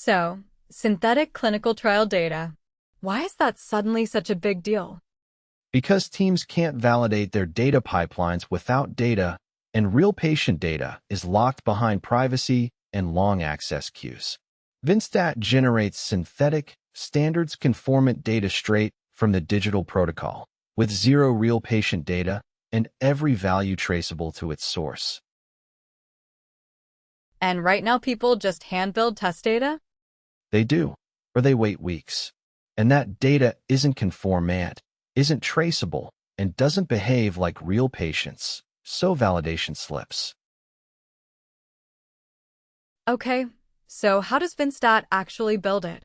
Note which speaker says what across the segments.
Speaker 1: So, synthetic clinical trial data. Why is that suddenly such a big deal?
Speaker 2: Because teams can't validate their data pipelines without data, and real patient data is locked behind privacy and long access queues. Vinstat generates synthetic, standards-conformant data straight from the digital protocol, with zero real patient data and every value traceable to its source.
Speaker 1: And right now people just hand-build test data?
Speaker 2: They do, or they wait weeks. And that data isn't conformant, isn't traceable, and doesn't behave like real patients, so validation slips.
Speaker 1: Okay, so how does Vinstat actually build it?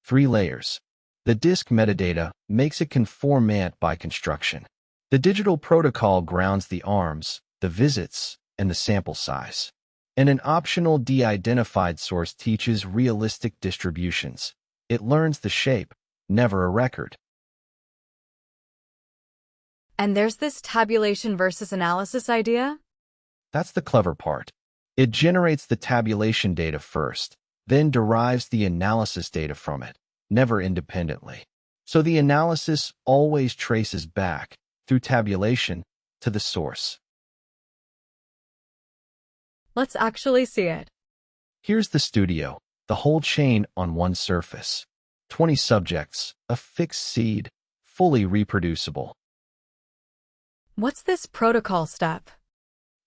Speaker 2: 3 layers. The DISC metadata makes it conformant by construction. The digital protocol grounds the arms, the visits, and the sample size. And an optional de-identified source teaches realistic distributions. It learns the shape, never a record.
Speaker 1: And there's this tabulation versus analysis idea?
Speaker 2: That's the clever part. It generates the tabulation data first, then derives the analysis data from it, never independently. So the analysis always traces back, through tabulation, to the source.
Speaker 1: Let's actually see it.
Speaker 2: Here's the studio, the whole chain on one surface. 20 subjects, a fixed seed, fully reproducible.
Speaker 1: What's this protocol step?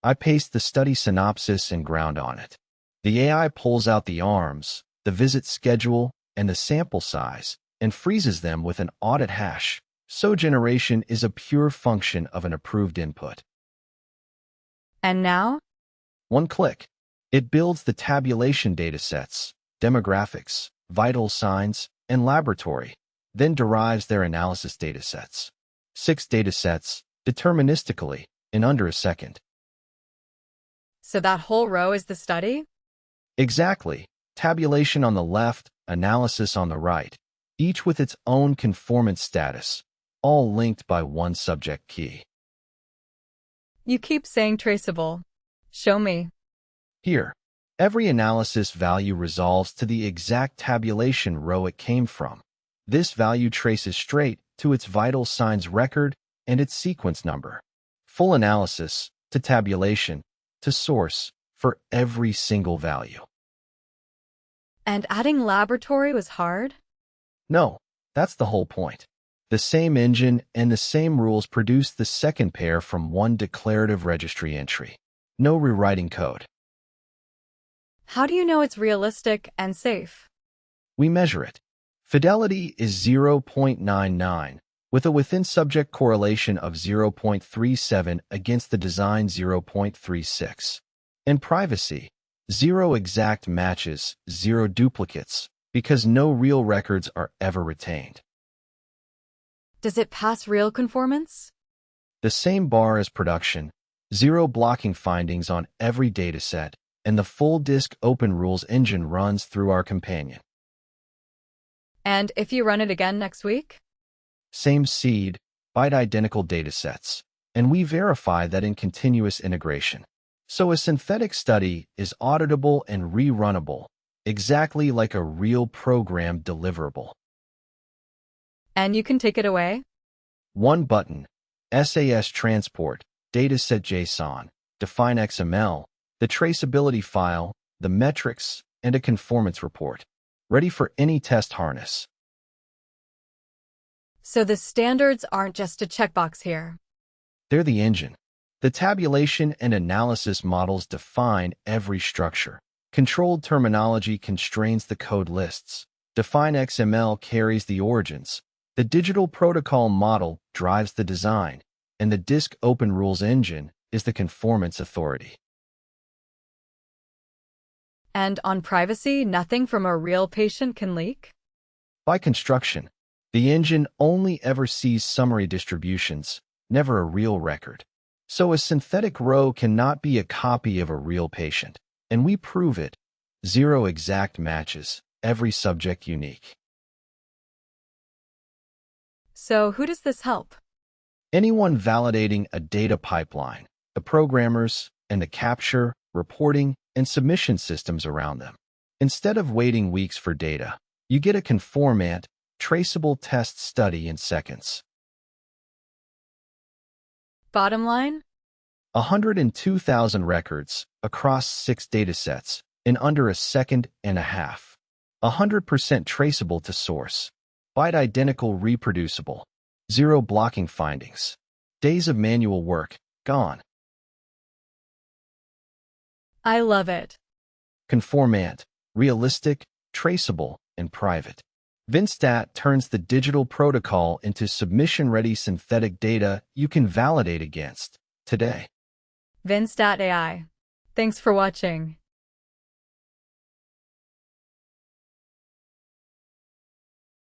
Speaker 2: I paste the study synopsis and ground on it. The AI pulls out the arms, the visit schedule, and the sample size, and freezes them with an audit hash. So generation is a pure function of an approved input.
Speaker 1: And now?
Speaker 2: 1 click. It builds the tabulation datasets, demographics, vital signs, and laboratory, then derives their analysis datasets. 6 datasets, deterministically, in under a second.
Speaker 1: So that whole row is the study?
Speaker 2: Exactly. Tabulation on the left, analysis on the right, each with its own conformance status, all linked by one subject key.
Speaker 1: You keep saying traceable. Show me.
Speaker 2: Here, every analysis value resolves to the exact tabulation row it came from. This value traces straight to its vital signs record and its sequence number. Full analysis, to tabulation, to source, for every single value.
Speaker 1: And adding laboratory was hard?
Speaker 2: No, that's the whole point. The same engine and the same rules produce the second pair from one declarative registry entry. No rewriting code.
Speaker 1: How do you know it's realistic and safe?
Speaker 2: We measure it. Fidelity is 0.99, with a within-subject correlation of 0.37 against the design 0.36. And privacy, 0 exact matches, 0 duplicates, because no real records are ever retained.
Speaker 1: Does it pass real conformance?
Speaker 2: The same bar as production, 0 blocking findings on every dataset, and the full DISC open rules engine runs through our companion.
Speaker 1: And if you run it again next week?
Speaker 2: Same seed, byte-identical datasets, and we verify that in continuous integration. So a synthetic study is auditable and rerunnable, exactly like a real program deliverable.
Speaker 1: And you can take it away?
Speaker 2: 1 button, SAS transport, dataset JSON, define XML, the traceability file, the metrics, and a conformance report. Ready for any test harness.
Speaker 1: So the standards aren't just a checkbox here.
Speaker 2: They're the engine. The tabulation and analysis models define every structure. Controlled terminology constrains the code lists. Define XML carries the origins. The digital protocol model drives the design, and the DISC open rules engine is the conformance authority.
Speaker 1: And on privacy, nothing from a real patient can leak?
Speaker 2: By construction, the engine only ever sees summary distributions, never a real record. So a synthetic row cannot be a copy of a real patient, and we prove it. 0 exact matches, every subject unique.
Speaker 1: So who does this help?
Speaker 2: Anyone validating a data pipeline, the programmers, and the capture, reporting, and submission systems around them. Instead of waiting weeks for data, you get a conformant, traceable test study in seconds.
Speaker 1: Bottom line?
Speaker 2: 102,000 records across 6 datasets in under a second and a half. 100% traceable to source. Byte-identical reproducible. Zero blocking findings. Days of manual work, gone.
Speaker 1: I love it.
Speaker 2: Conformant, realistic, traceable, and private. VinStat turns the digital protocol into submission-ready synthetic data you can validate against today.
Speaker 1: VinStat AI. Thanks for watching.